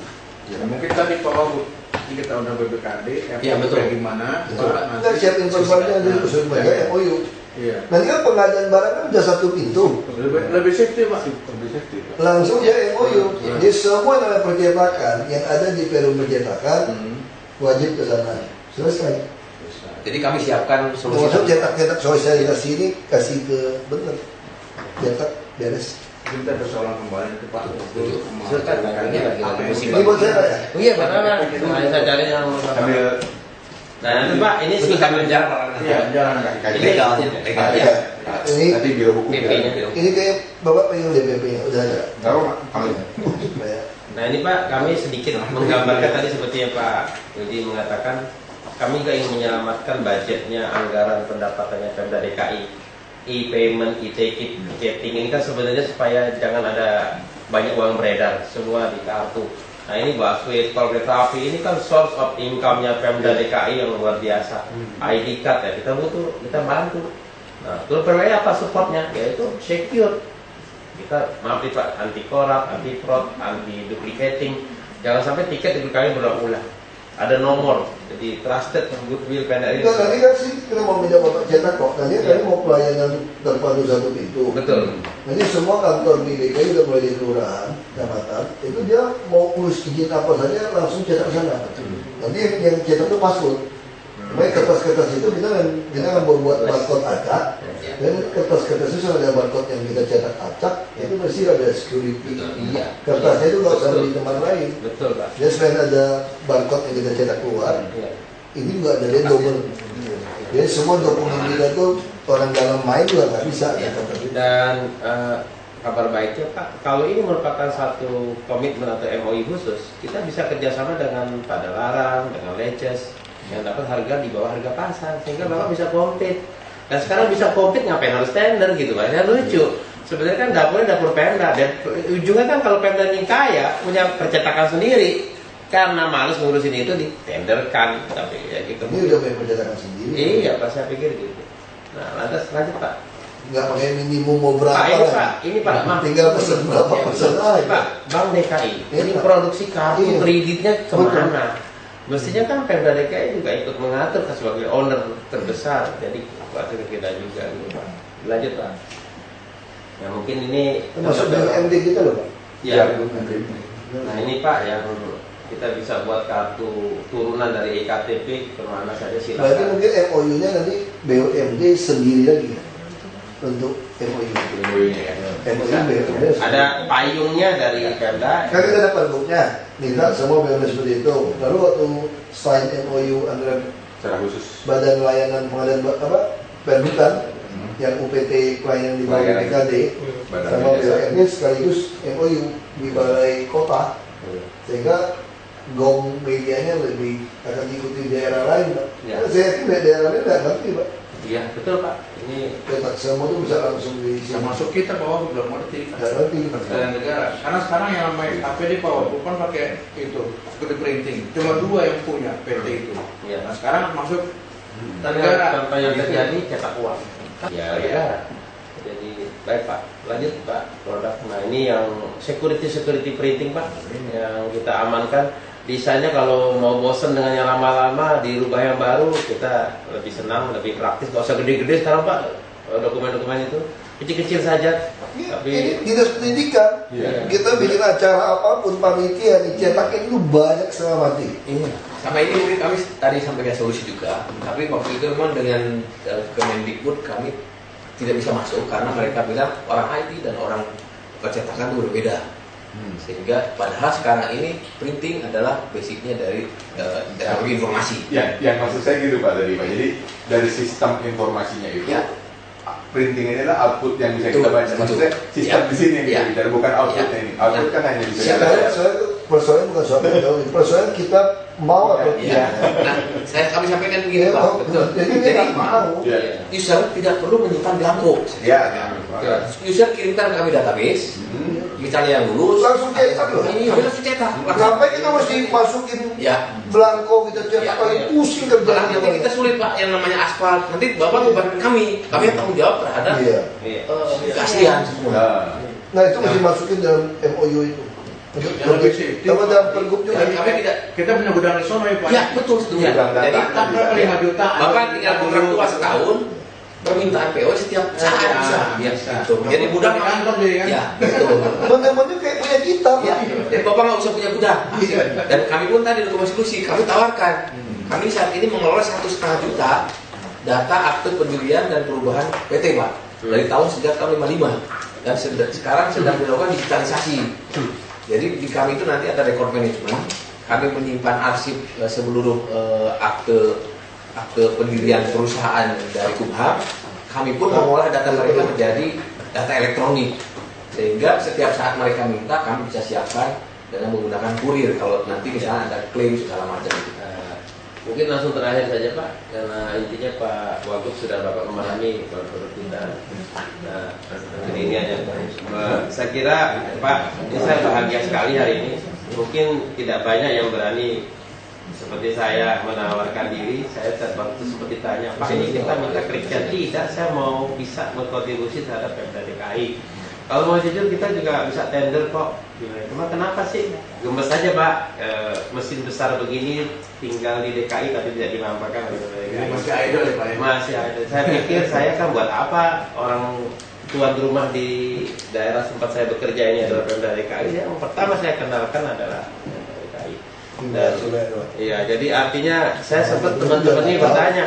Ya, mungkin tadi Pak Wagub kita udah BPKD, Iya, betul. gimana? Betul. Pak, Kita siapin perbannya dari usul banyak MOU. Iya. Nanti kan pengadaan barang kan udah satu pintu. Lebih safety Pak. Langsung ya MOU. Jadi semua yang namanya percetakan yang ada di perum percetakan wajib ke sana. Selesai. Jadi kami siapkan Maksud solusi. cetak sosialisasi ini kasih ke bener. Cetak beres. Kita persoalan kembali ke Pak. Silakan, ini lagi musim Ini buat saya ya. Oh iya, benar. Nah, saya cari yang Ambil Nah, nanti Pak, ini singkat jarak. Iya, jalan kaki. Legalnya, legalnya. Ini nanti biro hukum PP-nya. ini kayak Bapak pengen DPP-nya udah ada. Tahu nggak? Kalau Ya. Nah ini Pak, kami sedikit menggambarkan tadi seperti yang Pak Yudi mengatakan, kami juga ingin menyelamatkan budgetnya anggaran pendapatannya Pemda DKI. E-payment, e-ticketing ini kan sebenarnya supaya jangan ada banyak uang beredar, semua di kartu. Nah ini busway, tol kereta api ini kan source of income-nya Pemda DKI yang luar biasa. ID card ya, kita butuh, kita bantu. Nah, terus PWA apa supportnya? Yaitu secure. Kita maaf nih Pak, anti korup, anti fraud, anti duplicating. Jangan sampai tiket dibeli berulang-ulang. Ada nomor, jadi trusted, goodwill Pemda ini. Enggak, tadi kan sih kita mau minta Bapak cetak kok. Tadi kan mau pelayanan terpadu satu pintu. Betul. Jadi semua kantor di DKI udah mulai di kelurahan, kecamatan, itu dia mau urus izin apa saja langsung cetak sana. Nanti yang cetak itu password. Baik kertas-kertas itu kita akan membuat barcode acak, dan kertas-kertas itu ada barcode yang kita cetak acak, itu pasti ada security. Iya. Kertasnya itu nggak usah di tempat lain. Betul Pak. Jadi selain ada barcode yang kita cetak keluar, Iya. ini juga ada dia double. Jadi semua dokumen kita tuh orang dalam main juga nggak bisa. Ya. Dan kabar baiknya Pak, kalau ini merupakan satu komitmen atau MOU khusus, kita bisa kerjasama dengan Padalarang, dengan Leces, yang dapat harga di bawah harga pasar, sehingga Bapak bisa kompet. Dan sekarang bisa kompet ngapain harus tender gitu Pak, ya lucu. Sebenarnya kan dapurnya dapur Pemda, dan ujungnya kan kalau Pemda ini kaya, punya percetakan sendiri, karena males ngurusin itu ditenderkan, tapi ya gitu. Ini udah punya percetakan sendiri. Iya Pak, saya pikir gitu. Nah, lantas lanjut Pak. Nggak pakai minimum mau berapa Pak, ini lah. Pak, ini Pak, maaf. Tinggal pesen berapa Ya, pesen aja. Pak, Bank DKI, ini Iya. produksi kartu Iya. kreditnya kemana? Mestinya kan Pemda DKI juga ikut mengatur sebagai owner terbesar, jadi waktu kita juga gitu Pak. Lanjut Pak. Ya mungkin ini Termasuk BUMD kita loh Pak. Ya. Nah ini Pak yang kita bisa buat kartu turunan dari EKTP kemana saja Berarti silakan. mungkin MOU-nya nanti BUMD sendiri lagi ya untuk MOU. MOU-nya ya. MOU BUMD. Ada payungnya dari Pemda. Kan kita ada pergubnya, minta semua BUMD seperti itu. Lalu waktu sign MOU antara Secara khusus. Badan Layanan Pengadaan Perhutan yang UPT klien di bawah Layanan. BKD Badan sama Desa. BUMD sekaligus MOU di Balai Kota, sehingga gong medianya lebih akan diikuti daerah lain Pak. Ya. Karena saya yakin daerah lain nggak ngerti Pak. Iya betul Pak. Ini Cetak semua itu bisa langsung di Termasuk kita bahwa belum ngerti. nggak ngerti. Dari negara. Karena sekarang yang namanya APD Power bukan pakai itu, seperti printing. Cuma dua yang punya PT itu. Iya. Nah sekarang masuk negara. Contoh yang terjadi cetak uang. Ya negara. Jadi baik Pak. Lanjut Pak produk. Nah ini yang security printing Pak yang kita amankan. Desainnya kalau mau bosen dengan yang lama-lama dirubah yang baru, kita lebih senang, lebih praktis. Gak usah gede-gede sekarang Pak dokumen-dokumen itu kecil-kecil saja. Tapi Ini dinas pendidikan, Iya. kita bikin acara apapun panitia dicetakin itu banyak setengah mati. iya. Sama ini mungkin kami tadi sampaikan solusi juga, tapi waktu itu memang dengan Kemendikbud kami tidak bisa masuk karena mereka bilang orang IT dan orang percetakan itu berbeda. Sehingga padahal sekarang ini printing adalah basicnya dari teknologi informasi. Ya, yang maksud saya gitu Pak tadi Pak. Jadi dari sistem informasinya itu, Ya. printing ini adalah output yang bisa kita Betul, baca. Maksudnya betul. sistem Ya. di sini yang kita Ya. bicara, bukan outputnya Ya. ini. Output Ya. kan hanya bisa Siapa? kita baca. Saya persoalan bukan soal teknologi, persoalan kita mau atau Ya. tidak. Nah, kami sampaikan begini Ya, Pak, mau. betul. Jadi dia nggak mau. Ya. user tidak perlu menyimpan blanko. Ya. User kirimkan kami database, misalnya yang lulus, Langsung cetak loh. Ini langsung cetak. Ngapain kita mesti masukin Ya. belangko kita cetak Ya. kali pusing Malah kerjaan nanti kita sulit Pak yang namanya aspal. Nanti Bapak membantu kami yang tanggung jawab terhadap Iya. Iya. keaslian semua. Nah, Nah itu mesti masukin dalam MOU itu. Yang lebih safety. Sama dalam pergub juga. Kami tidak. Kita punya gudang di sono ya Pak. Ya betul setuju. Gudang data. Jadi Berapa 5 juta? Bapak tinggal kontraktua setahun, permintaan PO setiap saat bisa. Ya, Ya, gitu. Jadi mudah Di kantor jadi kan. Ya betul. Bener-bener kayak punya kita. Ya, jadi Bapak nggak usah punya gudang. Dan kami pun tadi untuk solusi, kami tawarkan. Kami saat ini mengelola 1,5 juta data akte pendirian dan perubahan PT Pak. Dari sejak tahun 55 dan sekarang sedang dilakukan digitalisasi. Jadi di kami itu nanti ada record management. Kami menyimpan arsip seluruh akte pendirian perusahaan dari Kumham. Kami pun mengolah data mereka menjadi data elektronik. Sehingga setiap saat mereka minta kami bisa siapkan dengan menggunakan kurir kalau nanti misalnya ada klaim segala macam. Mungkin langsung terakhir saja Pak, karena intinya Pak Wagub sudah Bapak memahami produk kita. Nah, ini aja. Saya kira Pak, ini saya bahagia sekali hari ini. Mungkin tidak banyak yang berani seperti saya menawarkan diri. Saya waktu seperti tanya, Pak ini kita minta kerja, tidak, saya mau bisa berkontribusi terhadap Pemda DKI. Kalau mau jujur kita juga bisa tender kok. Cuma kenapa sih? Gemes saja Pak, mesin besar begini tinggal di DKI tapi tidak dimampakan oleh DKI. Masih idol ya Pak ya. Masih ada. Saya pikir saya kan buat apa orang tuan rumah di daerah tempat saya bekerja ini adalah Pemda DKI. Yang pertama saya kenalkan adalah Pemda DKI. Dan iya, jadi artinya saya sempat teman-teman ini bertanya,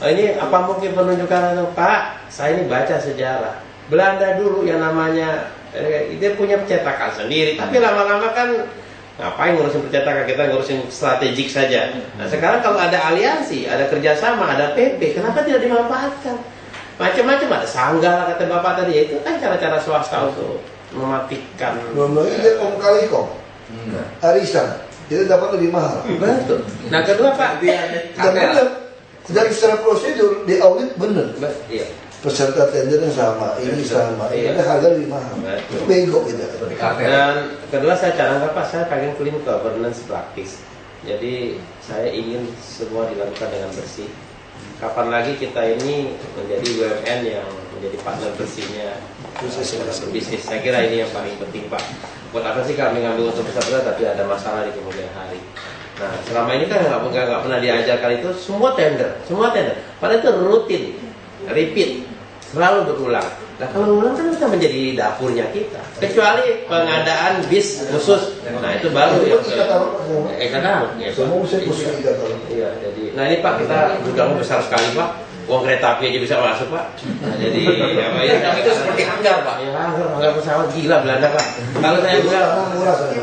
oh, ini apa mungkin penunjukan itu Pak? Saya ini baca sejarah. Belanda dulu yang namanya dia punya cetakan sendiri, tapi lama-lama kan Ngapain ngurusin percetakan, kita ngurusin strategik saja. Nah sekarang kalau ada aliansi, ada kerjasama, ada PP, kenapa tidak dimanfaatkan? Macam-macam, ada sanggah kata Bapak tadi, itu kan cara-cara swasta untuk mematikan. Normalnya dia Om kali kok, arisan, kita dapat lebih mahal. Betul. Nah kedua Pak, Dan benar, dan secara prosedur di audit benar. iya. Peserta tendernya sama, ini sama, ini ada harga lebih mahal. Itu bego gitu. Dan kedua saya canangkan Pak, saya pengen clean governance praktis. Jadi saya ingin semua dilakukan dengan bersih. Kapan lagi kita ini menjadi BUMN yang menjadi partner bersihnya bisnis. Saya kira ini yang paling penting Pak. Buat apa sih kami ngambil untuk besar-besar tapi ada masalah di kemudian hari. Nah selama ini kan nggak pernah diajarkan itu semua tender. Padahal itu rutin, repeat, selalu berulang. Nah kalau ulang kan kita menjadi dapurnya kita. Kecuali pengadaan bis khusus, nah itu baru ya. Semua saya khusus Iya, jadi, nah ini Pak kita gudangnya besar sekali Pak. Uang kereta api aja bisa masuk Pak. Nah, jadi apa ya? Itu seperti hanggar Pak. Ya hanggar pesawat gila Belanda Pak. Kalau saya bilang murah saja.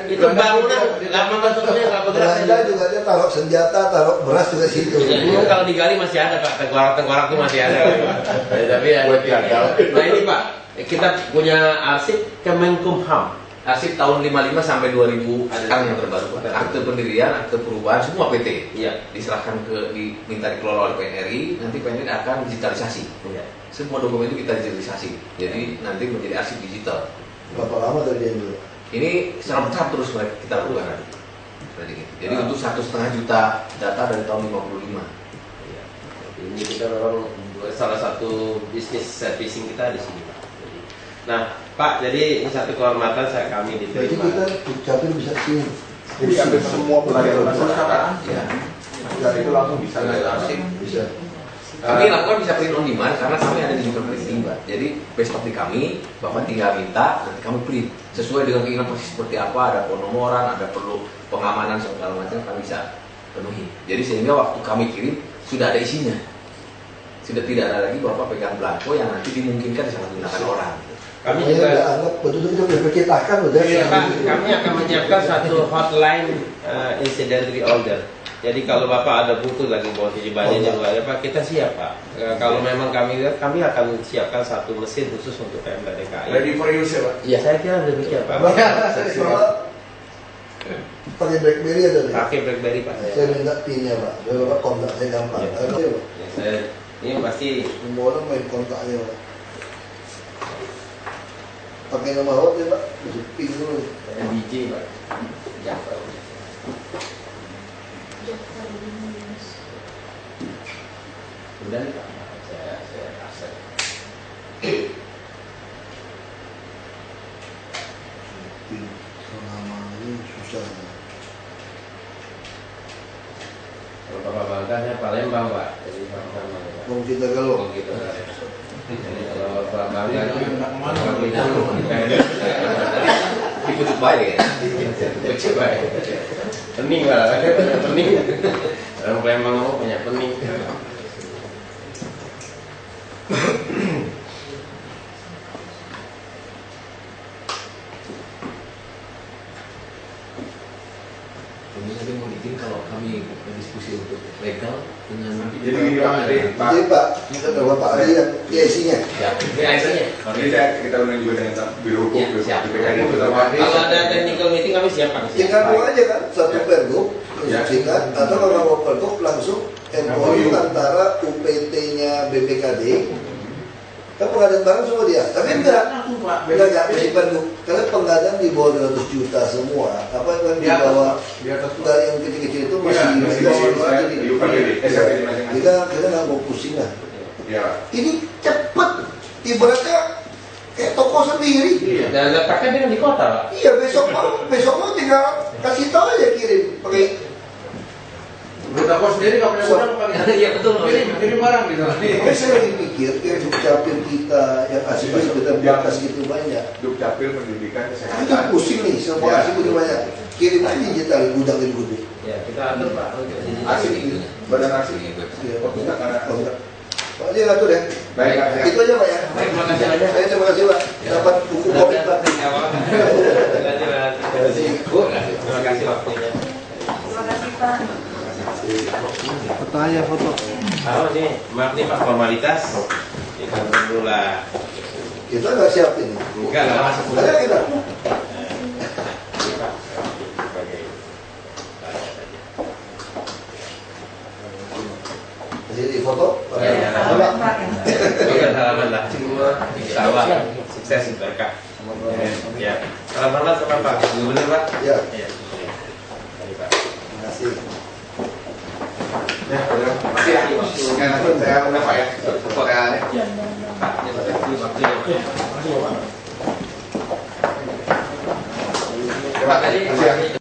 itu bangunan lama masuknya nggak bergerak. Belanda juga dia taruh senjata, taruh beras juga situ. Dulu kalau digali masih ada Pak, tengkorak itu masih ada Pak. Tapi ada. Nah ini Pak, kita punya arsip Kemenkumham. Arsip tahun 55 sampai 2000 sekarang yang terbaru. Akte pendirian, akte perubahan, semua PT. Iya. Diserahkan diminta dikelola oleh PNRI, nanti PNRI akan digitalisasi. Iya. Semua dokumen itu kita digitalisasi. Jadi nanti menjadi arsip digital. Berapa lama terjadi dulu? Ini secara bertahap terus kita lakukan nanti. Jadi untuk 1,5 juta data dari tahun 55. Iya. Ini kita memang salah satu bisnis servicing kita di sini Pak. Nah Pak, jadi ini satu kehormatan kami Jadi diterima. kita ucapin bisa sini. Jadi hampir semua pelayanan masyarakat Ya. dan itu langsung bisa Arsip. Bisa. Kami lakukan bisa print on demand karena kami ada di juga printing Pak. Jadi besok di kami, Bapak tinggal minta, nanti kami print sesuai dengan keinginan persis seperti apa, ada penomoran, ada perlu pengamanan segala macam kami bisa penuhi. Jadi sehingga waktu kami kirim sudah ada isinya, sudah tidak ada lagi Bapak pegang belangko yang nanti dimungkinkan disalahgunakan orang. Kami Pokoknya juga udah anggap betul-betul kita udah percetakan udah. Iya Pak, kami akan menyiapkan satu hotline incident reorder. Jadi kalau Bapak ada butuh lagi posisi banyak juga ada Pak, kita siap Pak. Kalau memang kami akan siapkan satu mesin khusus untuk Pemda DKI. Ready for use ya Pak? Iya saya kira demikian Pak. Pakai BlackBerry ada nih. Pakai BlackBerry Pak. Saya minta pinnya Pak. Biar Bapak kontak saya gampang. Iya. Ayo Pak. Ya, saya ini pasti Semua orang main kontaknya Pak. Pakai nomor hot ya Pak. Bisa ping dulu. biji Pak. Jafar. Kemudian Pak, saya aset. Nama ini susah. Kalau Bapak bangkanya Palembang Pak, jadi Palembang Pak. Mau kita kalau Oh gitu. Jadi kalau Bapak bangga Dipujuk baik ya. coba pening lah, pening. Orang Palembang mau banyak pening. Ini nanti mau izin kalau kami berdiskusi untuk legal dengan Jadi Pak, kita ada Bapak Ali yang IC-nya. ya, IC-nya. kita undang juga dengan biro hukum, Ya, biro siap. PKI terutama. Kalau ada technical meeting kami siap Pak. Tinggal dua aja kan, satu pergub, Ya. singkat, atau kalau nggak mau pergub langsung MOU antara UPT-nya BPKD, kan pengadaan barang semua dia, tapi enggak mesti pergub, karena pengadaan di bawah 200 juta semua, apa yang di bawah, di atas enggak yang kecil-kecil itu masih masih di UPT, kita nggak mau pusing lah. ya. Ini cepet, ibaratnya kayak toko sendiri. Dan letaknya dengan di kota Pak. Iya besok mau tinggal kasih tahu aja kirim pakai. Berita sendiri nggak punya barang Pak. Iya betul. Kirim barang gitu. Tapi saya lagi pikir kayak dukcapil kita yang asli-asli kita berkas gitu banyak. Dukcapil Pendidikan Itu Kesehatan. pusing nih semua asli gitu banyak. Kirim aja digital gudang gede. Ya kita atur Pak. Asik itu, badan asik. Iya. Oh, kita karena Pak aja ngatur ya. baik Pak. Ya. Itu aja Pak ya. Terima kasih banyak. Terima kasih Pak. Dapat buku komik Pak. Terima kasih. Saya foto. Oh ini, maaf nih Pak, formalitas. Kita dulu lah. Kita nggak siapin. Enggak lah, masuk dulu. Ayo kita. Ini Pak, sebagai Jadi foto. Ya, bukan halaman lah. Insya Allah sukses berkah. Ya, salam hormat sama Pak Gubernur Pak. Ya. Ya. Mari Pak. Terima kasih. Ya, udah. Masih ya. Sekian aku saya udah Pak ya. Foto realnya. Pak, ini waktunya Pak. Masih Bapak. Terima kasih.